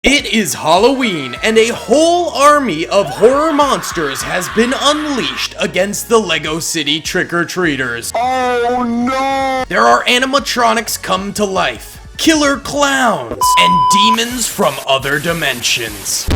It is Halloween, and a whole army of horror monsters has been unleashed against the LEGO City trick-or-treaters. Oh no! There are animatronics come to life, killer clowns, and demons from other dimensions.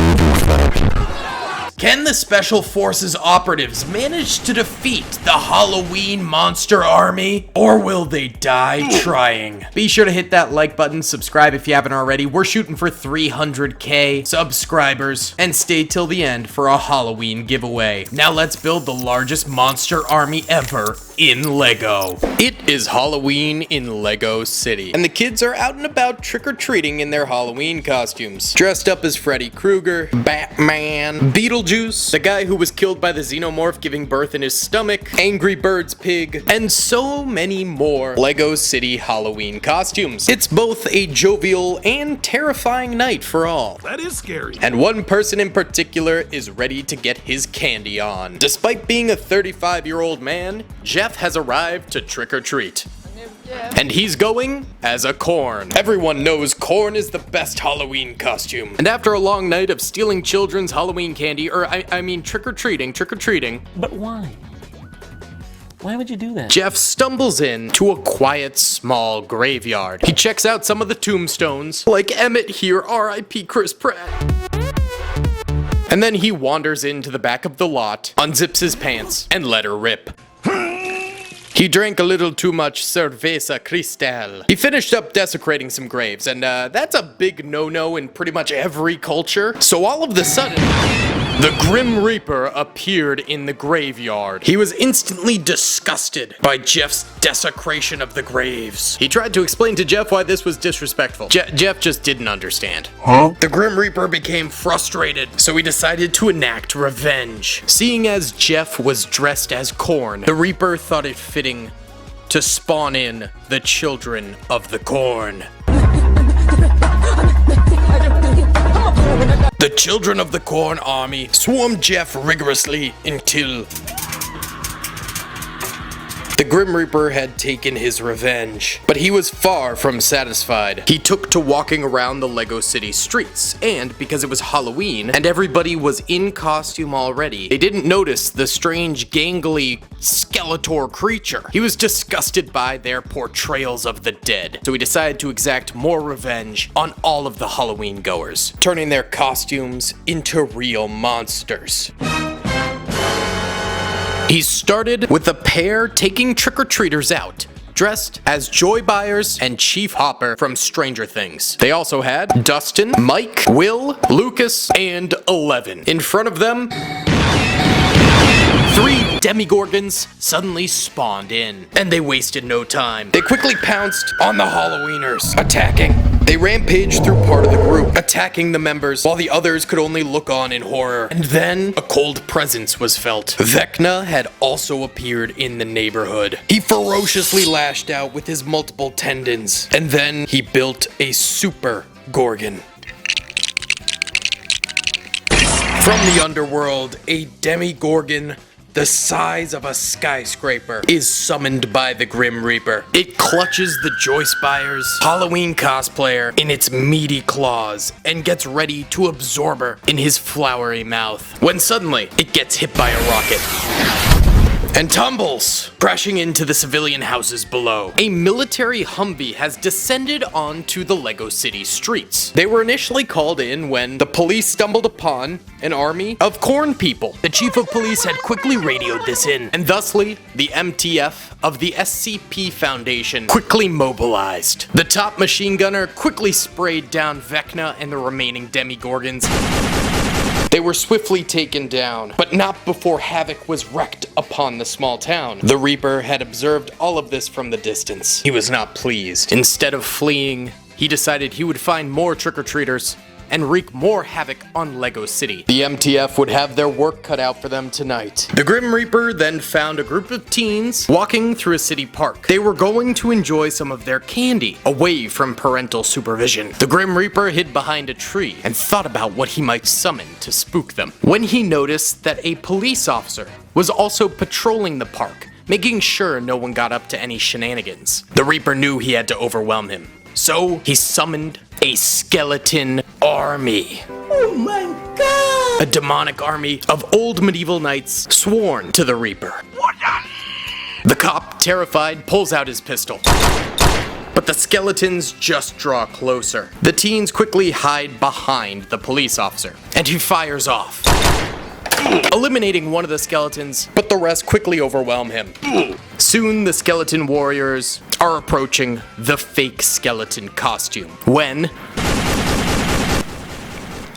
Can the Special Forces operatives manage to defeat the Halloween monster army? Or will they die trying? Be sure to hit that like button, subscribe if you haven't already. We're shooting for 300k subscribers, and stay till the end for a Halloween giveaway. Now let's build the largest monster army ever in LEGO. It is Halloween in LEGO City, and the kids are out and about trick-or-treating in their Halloween costumes. Dressed up as Freddy Krueger, Batman, Beetlejuice, the guy who was killed by the xenomorph giving birth in his stomach, Angry Birds pig, and so many more LEGO City Halloween costumes. It's both a jovial and terrifying night for all. That is scary. And one person in particular is ready to get his candy on. Despite being a 35-year-old man, Jeff has arrived to trick-or-treat. And he's going as a corn. Everyone knows corn is the best Halloween costume. And after a long night of stealing children's Halloween candy, I mean trick-or-treating. But why? Why would you do that? Jeff stumbles in to a quiet, small graveyard. He checks out some of the tombstones, like Emmett here, R.I.P. Chris Pratt. And then he wanders into the back of the lot, unzips his pants, and let her rip. He drank a little too much cerveza cristal. He finished up desecrating some graves, and that's a big no-no in pretty much every culture. So all of a sudden, the Grim Reaper appeared in the graveyard. He was instantly disgusted by Jeff's desecration of the graves. He tried to explain to Jeff why this was disrespectful. Jeff just didn't understand. The Grim Reaper became frustrated, so he decided to enact revenge. Seeing as Jeff was dressed as corn, the Reaper thought it fitting to spawn in the children of the corn. The children of the corn army swarmed Jeff rigorously until the Grim Reaper had taken his revenge. But he was far from satisfied. He took to walking around the LEGO City streets, and because it was Halloween and everybody was in costume already, they didn't notice the strange gangly Skeletor creature. He was disgusted by their portrayals of the dead, so he decided to exact more revenge on all of the Halloween goers, turning their costumes into real monsters. He started with a pair taking trick-or-treaters out, dressed as Joy Byers and Chief Hopper from Stranger Things. They also had Dustin, Mike, Will, Lucas, and 11. In front of them, 3 Demigorgons suddenly spawned in, and they wasted no time. They quickly pounced on the Halloweeners, attacking. They rampaged through part of the group, attacking the members, while the others could only look on in horror. And then, a cold presence was felt. Vecna had also appeared in the neighborhood. He ferociously lashed out with his multiple tendons, and then he built a super Gorgon. From the underworld, a Demigorgon the size of a skyscraper is summoned by the Grim Reaper. It clutches the Joyce Byers Halloween cosplayer in its meaty claws and gets ready to absorb her in his flowery mouth, when suddenly it gets hit by a rocket and tumbles, crashing into the civilian houses below. A military Humvee has descended onto the LEGO City streets. They were initially called in when the police stumbled upon an army of corn people. The chief of police had quickly radioed this in, and thusly, the MTF of the SCP Foundation quickly mobilized. The top machine gunner quickly sprayed down Vecna and the remaining Demigorgons. They were swiftly taken down, but not before havoc was wreaked upon the small town. The Reaper had observed all of this from the distance. He was not pleased. Instead of fleeing, he decided he would find more trick-or-treaters and wreak more havoc on LEGO City. The MTF would have their work cut out for them tonight. The Grim Reaper then found a group of teens walking through a city park. They were going to enjoy some of their candy, away from parental supervision. The Grim Reaper hid behind a tree and thought about what he might summon to spook them, when he noticed that a police officer was also patrolling the park, making sure no one got up to any shenanigans. The Reaper knew he had to overwhelm him, so he summoned a skeleton army. Oh my god! A demonic army of old medieval knights sworn to the Reaper. The cop, terrified, pulls out his pistol. But the skeletons just draw closer. The teens quickly hide behind the police officer, and he fires off, eliminating one of the skeletons, but the rest quickly overwhelm him. Soon, the skeleton warriors are approaching the fake skeleton costume when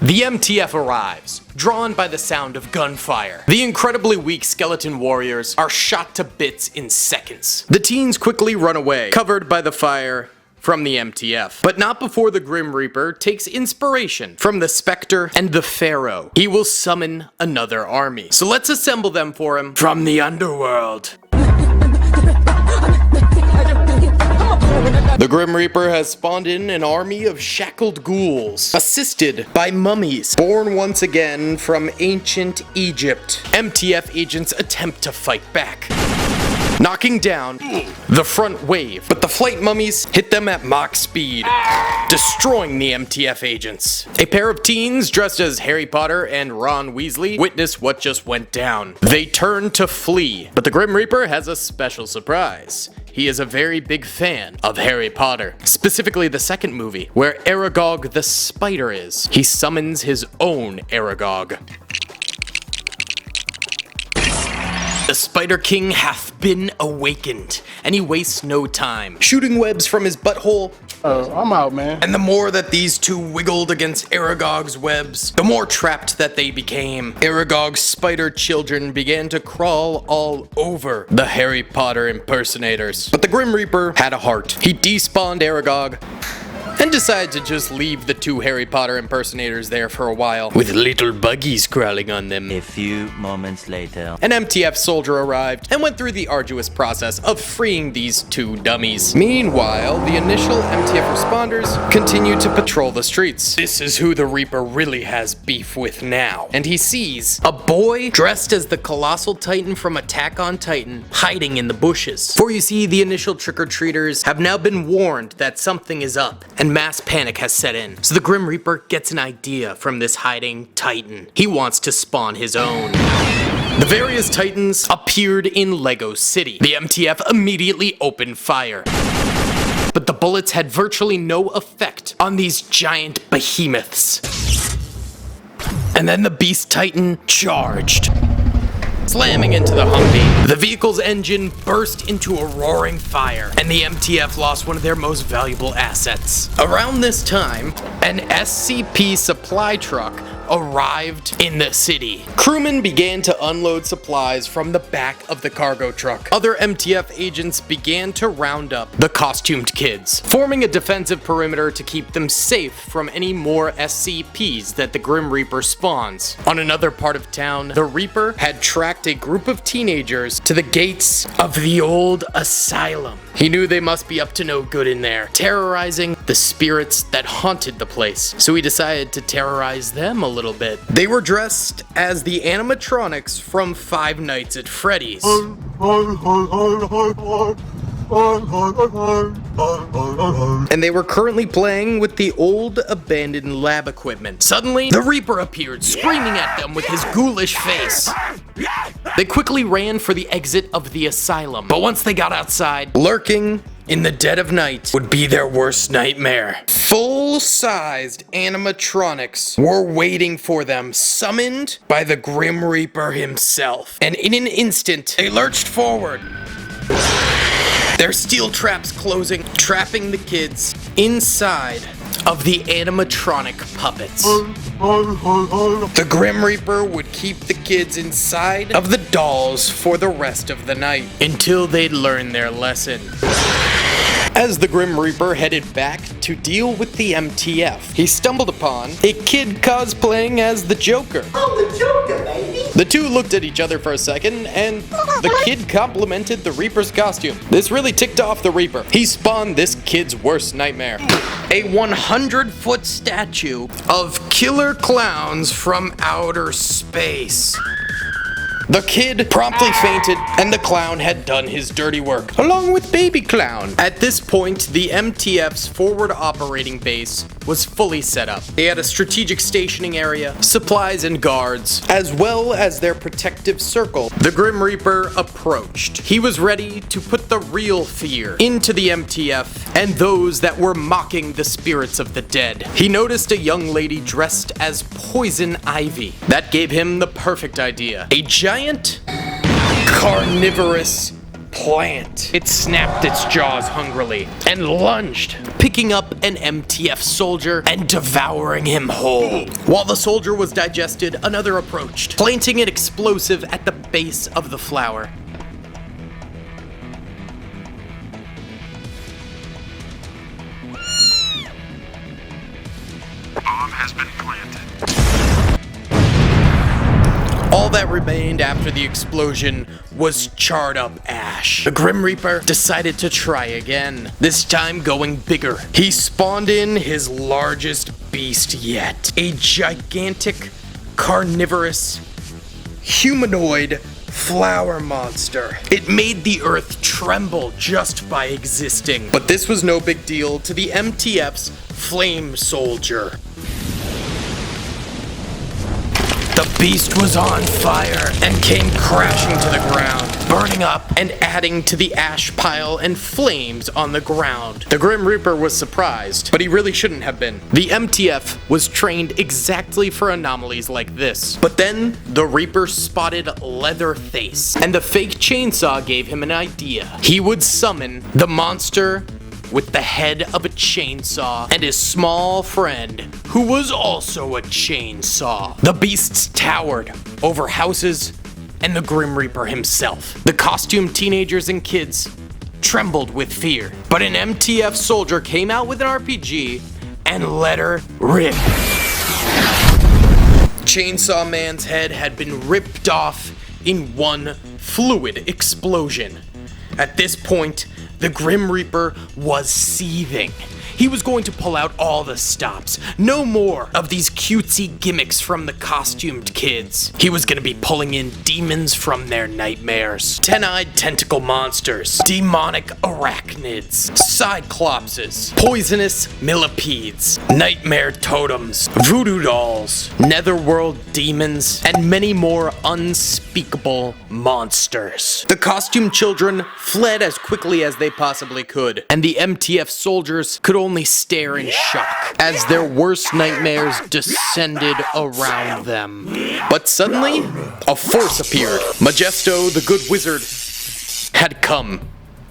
the MTF arrives, drawn by the sound of gunfire. The incredibly weak skeleton warriors are shot to bits in seconds. The teens quickly run away, covered by the fire from the MTF. But not before the Grim Reaper takes inspiration from the Spectre and the Pharaoh. He will summon another army. So let's assemble them for him from the underworld. The Grim Reaper has spawned in an army of shackled ghouls, assisted by mummies, born once again from ancient Egypt. MTF agents attempt to fight back, knocking down the front wave, but the flight mummies hit them at Mach speed, destroying the MTF agents. A pair of teens dressed as Harry Potter and Ron Weasley witness what just went down. They turn to flee, but the Grim Reaper has a special surprise. He is a very big fan of Harry Potter, specifically the second movie, where Aragog the Spider is. He summons his own Aragog. The Spider King hath been awakened, and he wastes no time, shooting webs from his butthole. I'm out, man. And the more that these two wiggled against Aragog's webs, the more trapped that they became. Aragog's spider children began to crawl all over the Harry Potter impersonators. But the Grim Reaper had a heart. He despawned Aragog and decided to just leave the two Harry Potter impersonators there for a while, with little buggies crawling on them. A few moments later. An MTF soldier arrived and went through the arduous process of freeing these two dummies. Meanwhile, the initial MTF responders continued to patrol the streets. This is who the Reaper really has beef with now. And he sees a boy dressed as the colossal titan from Attack on Titan hiding in the bushes. For you see, the initial trick-or-treaters have now been warned that something is up, and mass panic has set in. So the Grim Reaper gets an idea from this hiding titan. He wants to spawn his own. The various titans appeared in LEGO City. The MTF immediately opened fire, but the bullets had virtually no effect on these giant behemoths. And then the Beast Titan charged, slamming into the Humvee. The vehicle's engine burst into a roaring fire, and the MTF lost one of their most valuable assets. Around this time, an SCP supply truck arrived in the city. Crewmen began to unload supplies from the back of the cargo truck. Other MTF agents began to round up the costumed kids, forming a defensive perimeter to keep them safe from any more SCPs that the Grim Reaper spawns. On another part of town, the Reaper had tracked a group of teenagers to the gates of the old asylum. He knew they must be up to no good in there, terrorizing the spirits that haunted the place. So he decided to terrorize them a little bit. They were dressed as the animatronics from Five Nights at Freddy's. And they were currently playing with the old abandoned lab equipment. Suddenly, the Reaper appeared, screaming at them with his ghoulish face. They quickly ran for the exit of the asylum, but once they got outside, lurking in the dead of night would be their worst nightmare. Full-sized animatronics were waiting for them, summoned by the Grim Reaper himself. And in an instant, they lurched forward, their steel traps closing, trapping the kids inside of the animatronic puppets. The Grim Reaper would keep the kids inside of the dolls for the rest of the night, until they'd learn their lesson. As the Grim Reaper headed back to deal with the MTF, he stumbled upon a kid cosplaying as the Joker. I'm the Joker, baby! The two looked at each other for a second, and the kid complimented the Reaper's costume. This really ticked off the Reaper. He spawned this kid's worst nightmare: a 100-foot statue of killer clowns from outer space. The kid promptly fainted, and the clown had done his dirty work, along with Baby Clown. At this point, the MTF's forward operating base was fully set up. They had a strategic stationing area, supplies and guards, as well as their protective circle. The Grim Reaper approached. He was ready to put the real fear into the MTF and those that were mocking the spirits of the dead. He noticed a young lady dressed as Poison Ivy. That gave him the perfect idea. A giant carnivorous plant. It snapped its jaws hungrily and lunged, picking up an MTF soldier and devouring him whole. While the soldier was digested, another approached, planting an explosive at the base of the flower. Bomb has been planted. All that remained after the explosion was charred up ash. The Grim Reaper decided to try again, this time going bigger. He spawned in his largest beast yet, a gigantic, carnivorous, humanoid flower monster. It made the earth tremble just by existing. But this was no big deal to the MTF's flame soldier. The beast was on fire and came crashing to the ground, burning up and adding to the ash pile and flames on the ground. The Grim Reaper was surprised, but he really shouldn't have been. The MTF was trained exactly for anomalies like this. But then the Reaper spotted Leatherface, and the fake chainsaw gave him an idea. He would summon the monster with the head of a chainsaw and his small friend, who was also a chainsaw. The beasts towered over houses and the Grim Reaper himself. The costumed teenagers and kids trembled with fear, but an MTF soldier came out with an RPG and let her rip. Chainsaw Man's head had been ripped off in one fluid explosion. At this point, the Grim Reaper was seething. He was going to pull out all the stops. No more of these cutesy gimmicks from the costumed kids. He was gonna be pulling in demons from their nightmares. 10-eyed tentacle monsters, demonic arachnids, cyclopses, poisonous millipedes, nightmare totems, voodoo dolls, netherworld demons, and many more unspeakable monsters. The costumed children fled as quickly as they possibly could, and the MTF soldiers could only stare in shock as their worst nightmares descended around them. But suddenly, a force appeared. Majesto, the good wizard, had come.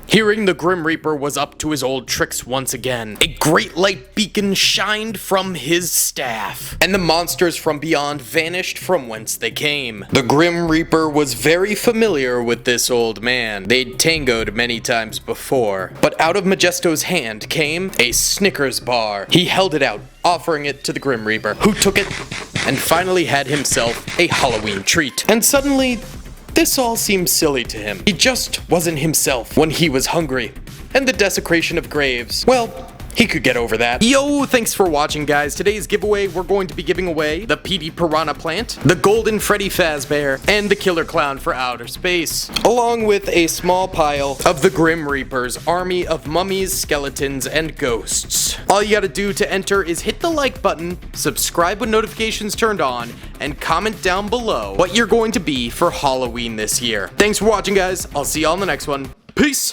Hearing the Grim Reaper was up to his old tricks once again, a great light beacon shined from his staff, and the monsters from beyond vanished from whence they came. The Grim Reaper was very familiar with this old man. They'd tangoed many times before, but out of Majesto's hand came a Snickers bar. He held it out, offering it to the Grim Reaper, who took it and finally had himself a Halloween treat. And suddenly, this all seemed silly to him. He just wasn't himself when he was hungry. And the desecration of graves, well, he could get over that. Yo, thanks for watching, guys. Today's giveaway, we're going to be giving away the PD Piranha plant, the Golden Freddy Fazbear, and the Killer Clown for outer space, along with a small pile of the Grim Reaper's army of mummies, skeletons, and ghosts. All you gotta do to enter is hit the like button, subscribe with notifications turned on, and comment down below what you're going to be for Halloween this year. Thanks for watching, guys. I'll see y'all in the next one. Peace!